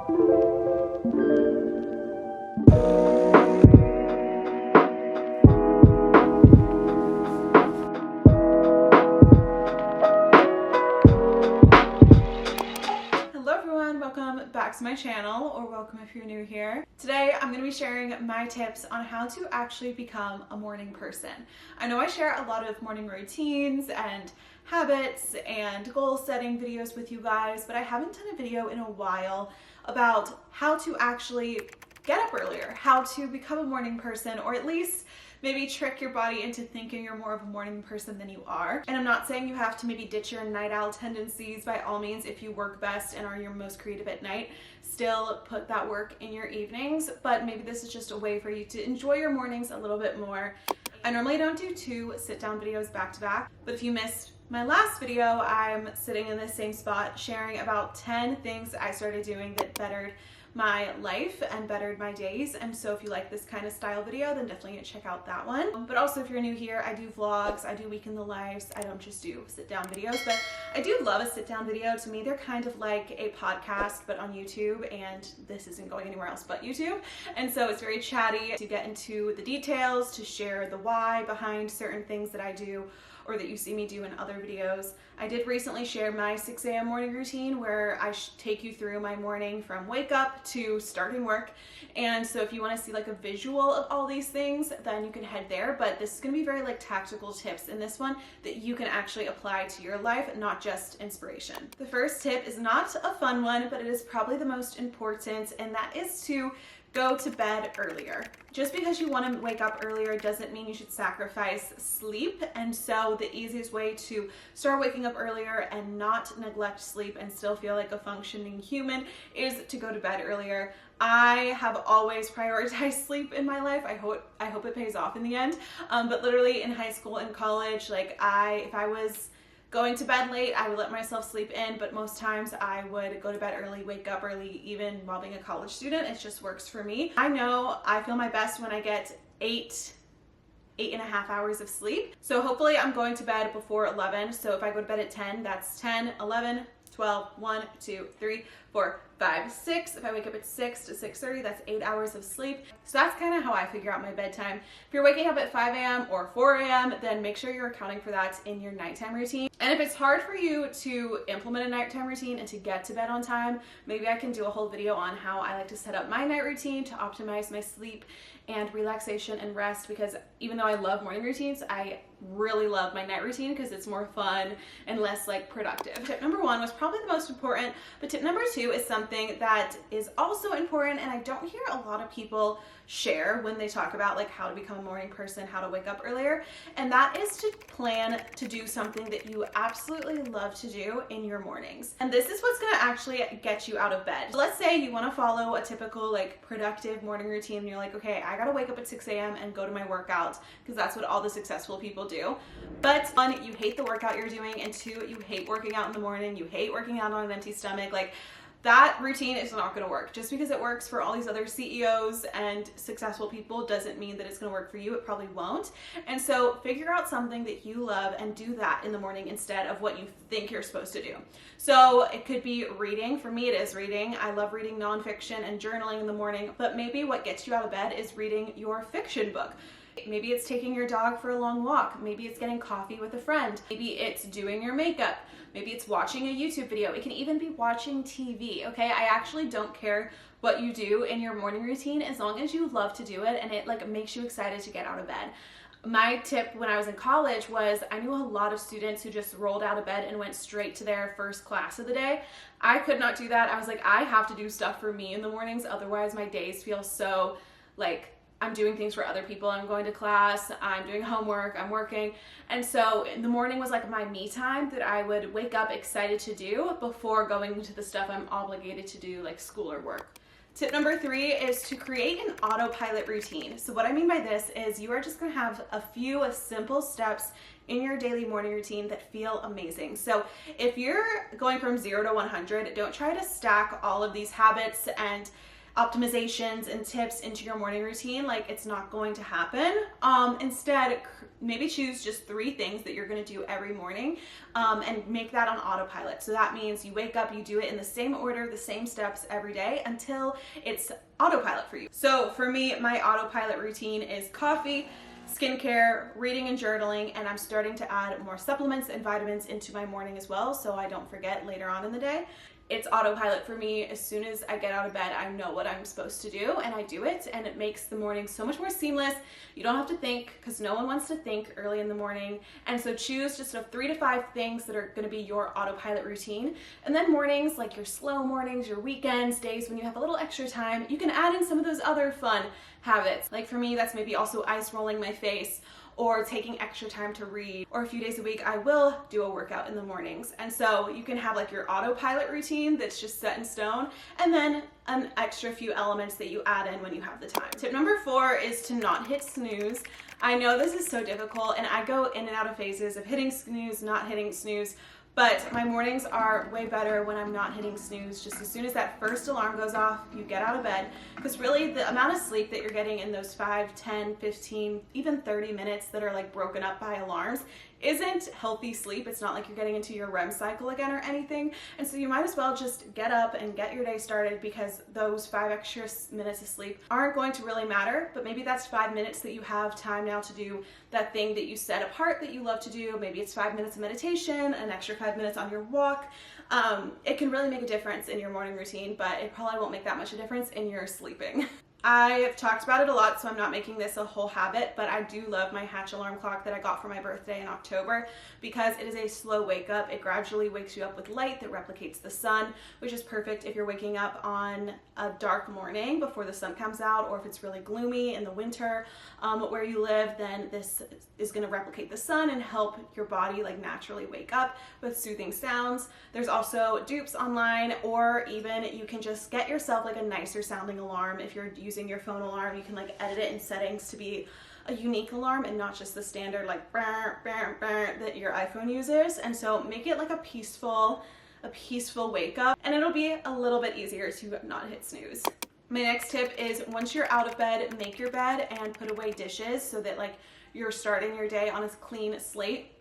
Back to my channel, or welcome if you're new here. Today I'm going to be sharing my tips on how to actually become a morning person. I know I share a lot of morning routines and habits and goal setting videos with you guys, but I haven't done a video in a while about how to actually get up earlier, how to become a morning person, or at least maybe trick your body into thinking you're more of a morning person than you are. And I'm not saying you have to maybe ditch your night owl tendencies. By all means, if you work best and are your most creative at night, still put that work in your evenings. But maybe this is just a way for you to enjoy your mornings a little bit more. I normally don't do 2 sit-down videos back to back, but if you missed my last video, I'm sitting in the same spot sharing about 10 things I started doing that bettered my life and bettered my days. And so if you like this kind of style video, then definitely check out that one. But also if you're new here, I do vlogs, I do week in the lives. I don't just do sit down videos, but I do love a sit down video. To me, they're kind of like a podcast, but on YouTube, and this isn't going anywhere else but YouTube. And so it's very chatty to get into the details, to share the why behind certain things that I do or that you see me do in other videos. I did recently share my 6 a.m. morning routine where I take you through my morning from wake up to starting work. And so if you want to see like a visual of all these things, then you can head there. But this is going to be very like tactical tips in this one that you can actually apply to your life, not just inspiration. The first tip is not a fun one, but it is probably the most important, and that is to go to bed earlier. Just because you want to wake up earlier doesn't mean you should sacrifice sleep. And so the easiest way to start waking up earlier and not neglect sleep and still feel like a functioning human is to go to bed earlier. I have always prioritized sleep in my life. I hope it pays off in the end. But literally in high school and college, like if I was going to bed late, I would let myself sleep in, but most times I would go to bed early, wake up early, even while being a college student. It just works for me. I know I feel my best when I get 8.5 hours of sleep. So hopefully I'm going to bed before 11. So if I go to bed at 10, that's 10, 11, 12, 1, 2, 3, 4, 5, 6. If I wake up at 6 to 6:30, that's 8 hours of sleep. So that's kind of how I figure out my bedtime. If you're waking up at 5 a.m. or 4 a.m., then make sure you're accounting for that in your nighttime routine. And if it's hard for you to implement a nighttime routine and to get to bed on time, maybe I can do a whole video on how I like to set up my night routine to optimize my sleep and relaxation and rest, because even though I love morning routines, I really love my night routine because it's more fun and less like productive. Tip number 1 was probably the most important, but tip number 2 is something that is also important and I don't hear a lot of people share when they talk about like how to become a morning person, how to wake up earlier, and that is to plan to do something that you absolutely love to do in your mornings. And this is what's going to actually get you out of bed. So let's say you want to follow a typical like productive morning routine and you're like, okay, I gotta wake up at 6 a.m. and go to my workout because that's what all the successful people do. But 1, you hate the workout you're doing, and 2, you hate working out in the morning, you hate working out on an empty stomach. Like, that routine is not going to work. Just because it works for all these other CEOs and successful people doesn't mean that it's going to work for you. It probably won't. And so figure out something that you love and do that in the morning instead of what you think you're supposed to do. So it could be reading. For me, it is reading. I love reading nonfiction and journaling in the morning, but maybe what gets you out of bed is reading your fiction book. Maybe it's taking your dog for a long walk. Maybe it's getting coffee with a friend. Maybe it's doing your makeup. Maybe it's watching a YouTube video. It can even be watching TV, okay? I actually don't care what you do in your morning routine as long as you love to do it and it like makes you excited to get out of bed. My tip when I was in college was I knew a lot of students who just rolled out of bed and went straight to their first class of the day. I could not do that. I was like, I have to do stuff for me in the mornings. Otherwise my days feel so like I'm doing things for other people. I'm going to class, I'm doing homework, I'm working. And so in the morning was like my me time that I would wake up excited to do before going into the stuff I'm obligated to do like school or work. Tip number 3 is to create an autopilot routine. So what I mean by this is you are just going to have a few simple steps in your daily morning routine that feel amazing. So if you're going from 0 to 100, don't try to stack all of these habits and optimizations and tips into your morning routine, like it's not going to happen. Instead, maybe choose just 3 things that you're going to do every morning, and make that on autopilot. So that means you wake up, you do it in the same order, the same steps every day until it's autopilot for you. So for me, my autopilot routine is coffee, skincare, reading and journaling, and I'm starting to add more supplements and vitamins into my morning as well, so I don't forget later on in the day. It's autopilot for me. As soon as I get out of bed, I know what I'm supposed to do and I do it, and it makes the morning so much more seamless. You don't have to think, because no one wants to think early in the morning. And so choose just 3 to 5 things that are going to be your autopilot routine. And then mornings, like your slow mornings, your weekends, days when you have a little extra time, you can add in some of those other fun habits. Like for me, that's maybe also ice rolling my face, or taking extra time to read, or a few days a week I will do a workout in the mornings. And so you can have like your autopilot routine that's just set in stone, and then an extra few elements that you add in when you have the time. Tip number 4 is to not hit snooze. I know this is so difficult, and I go in and out of phases of hitting snooze, not hitting snooze, but my mornings are way better when I'm not hitting snooze. Just as soon as that first alarm goes off, you get out of bed. Because really the amount of sleep that you're getting in those 5, 10, 15, even 30 minutes that are like broken up by alarms isn't healthy sleep. It's not like you're getting into your REM cycle again or anything. And so you might as well just get up and get your day started, because those 5 extra minutes of sleep aren't going to really matter. But maybe that's 5 minutes that you have time now to do that thing that you set apart that you love to do. Maybe it's 5 minutes of meditation, an extra 5 minutes on your walk. It can really make a difference in your morning routine, but it probably won't make that much of a difference in your sleeping. I've talked about it a lot, so I'm not making this a whole habit, but I do love my Hatch alarm clock that I got for my birthday in October, because it is a slow wake up. It gradually wakes you up with light that replicates the sun, which is perfect if you're waking up on a dark morning before the sun comes out, or if it's really gloomy in the winter where you live. Then this is going to replicate the sun and help your body like naturally wake up with soothing sounds. There's also dupes online, or even you can just get yourself like a nicer sounding alarm. If you're using your phone alarm, you can like edit it in settings to be a unique alarm and not just the standard like brr, brr, brr, that your iPhone uses. And so make it like a peaceful wake up, and it'll be a little bit easier to not hit snooze. My next tip is, once you're out of bed, make your bed and put away dishes so that like you're starting your day on a clean slate.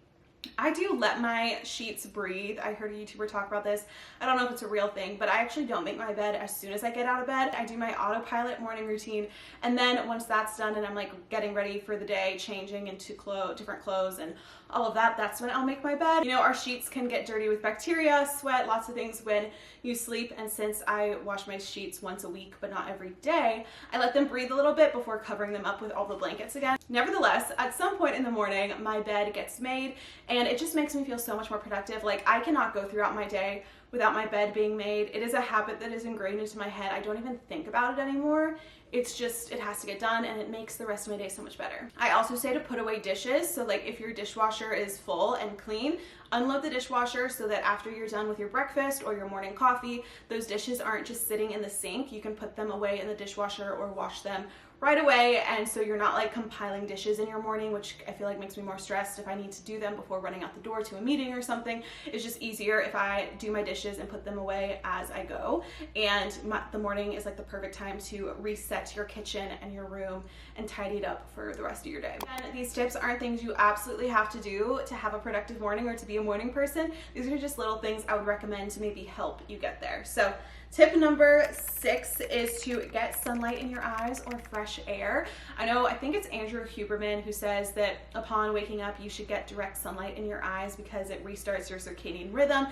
I do let my sheets breathe. I heard a YouTuber talk about this. I don't know if it's a real thing, but I actually don't make my bed as soon as I get out of bed. I do my autopilot morning routine, and then once that's done and I'm like getting ready for the day, changing into different clothes and all of that, that's when I'll make my bed. You know, our sheets can get dirty with bacteria, sweat, lots of things when you sleep, and since I wash my sheets once a week but not every day, I let them breathe a little bit before covering them up with all the blankets again. Nevertheless, at some point in the morning, my bed gets made, and it just makes me feel so much more productive. Like, I cannot go throughout my day without my bed being made. It is a habit that is ingrained into my head. I don't even think about it anymore. It's just, it has to get done, and it makes the rest of my day so much better. I also say to put away dishes. So like if your dishwasher is full and clean, unload the dishwasher so that after you're done with your breakfast or your morning coffee, those dishes aren't just sitting in the sink. You can put them away in the dishwasher or wash them right away, and so you're not like compiling dishes in your morning, which I feel like makes me more stressed if I need to do them before running out the door to a meeting or something. It's just easier if I do my dishes and put them away as I go, and the morning is like the perfect time to reset your kitchen and your room and tidy it up for the rest of your day. And these tips aren't things you absolutely have to do to have a productive morning or to be a morning person. These are just little things I would recommend to maybe help you get there. So tip number 6 is to get sunlight in your eyes or fresh air. I think it's Andrew Huberman who says that upon waking up, you should get direct sunlight in your eyes because it restarts your circadian rhythm,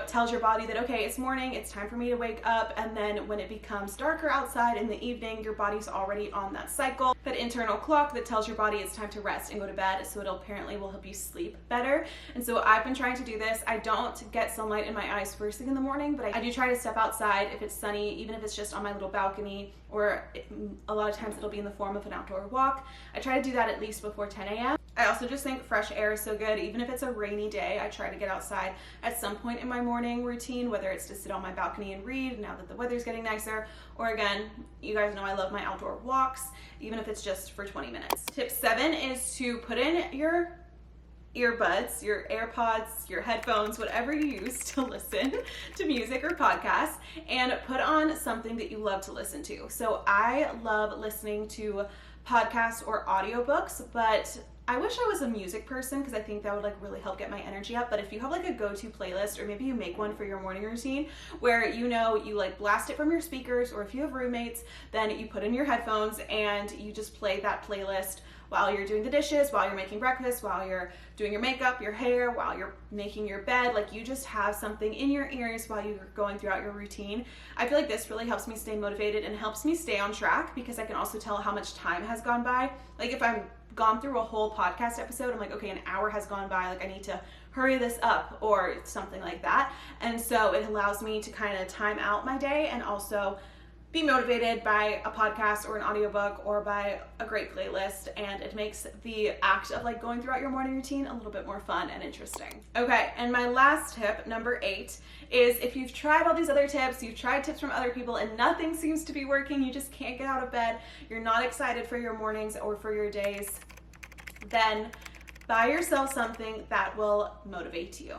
tells your body that, okay, it's morning, it's time for me to wake up. And then when it becomes darker outside in the evening, your body's already on that cycle, that internal clock that tells your body it's time to rest and go to bed. So it apparently will help you sleep better. And so I've been trying to do this. I don't get sunlight in my eyes first thing in the morning, but I do try to step outside if it's sunny, even if it's just on my little balcony, or a lot of times it'll be in the form of an outdoor walk. I try to do that at least before 10 a.m. I also just think fresh air is so good. Even if it's a rainy day, I try to get outside at some point in my morning routine, whether it's to sit on my balcony and read now that the weather's getting nicer, or again, you guys know I love my outdoor walks, even if it's just for 20 minutes. Tip 7 is to put in your earbuds, your AirPods, your headphones, whatever you use to listen to music or podcasts, and put on something that you love to listen to. So I love listening to podcasts or audiobooks, but I wish I was a music person because I think that would like really help get my energy up. But if you have like a go-to playlist, or maybe you make one for your morning routine where you like blast it from your speakers, or if you have roommates, then you put in your headphones and you just play that playlist while you're doing the dishes, while you're making breakfast, while you're doing your makeup, your hair, while you're making your bed. Like, you just have something in your ears while you're going throughout your routine. I feel like this really helps me stay motivated and helps me stay on track because I can also tell how much time has gone by. Like, if I'm gone through a whole podcast episode, I'm like, okay, an hour has gone by, like I need to hurry this up or something like that. And so it allows me to kind of time out my day and also be motivated by a podcast or an audiobook or by a great playlist, and it makes the act of like going throughout your morning routine a little bit more fun and interesting. Okay, and my last tip, number 8, is if you've tried all these other tips, you've tried tips from other people and nothing seems to be working, you just can't get out of bed, you're not excited for your mornings or for your days, then buy yourself something that will motivate you.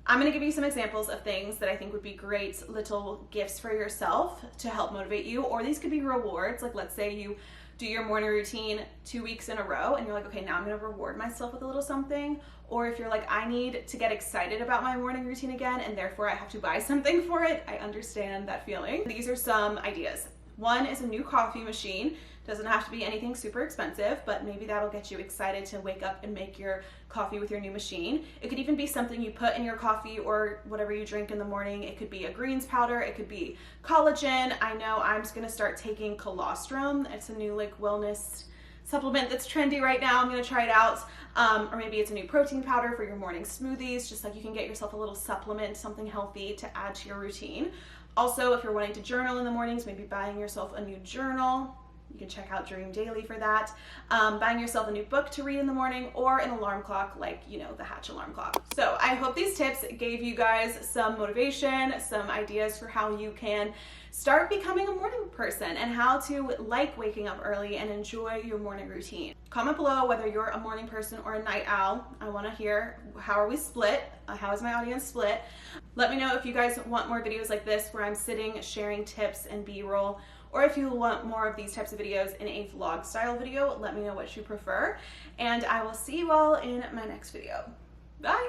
I'm going to give you some examples of things that I think would be great little gifts for yourself to help motivate you, or these could be rewards. Like, let's say you do your morning routine 2 weeks in a row and you're like, okay, now I'm going to reward myself with a little something. Or if you're like, I need to get excited about my morning routine again and therefore I have to buy something for it. I understand that feeling. These are some ideas. One is a new coffee machine. Doesn't have to be anything super expensive, but maybe that'll get you excited to wake up and make your coffee with your new machine. It could even be something you put in your coffee or whatever you drink in the morning. It could be a greens powder. It could be collagen. I know I'm just gonna start taking colostrum. It's a new like wellness supplement that's trendy right now. I'm gonna try it out. Or maybe it's a new protein powder for your morning smoothies, just like you can get yourself a little supplement, something healthy to add to your routine. Also, if you're wanting to journal in the mornings, maybe buying yourself a new journal. You can check out Dream Daily for that. Buying yourself a new book to read in the morning, or an alarm clock like, the Hatch alarm clock. So I hope these tips gave you guys some motivation, some ideas for how you can start becoming a morning person and how to like waking up early and enjoy your morning routine. Comment below whether you're a morning person or a night owl. I want to hear, how are we split? How is my audience split? Let me know if you guys want more videos like this where I'm sitting, sharing tips and B-roll, or if you want more of these types of videos in a vlog style video. Let me know what you prefer, and I will see you all in my next video. Bye!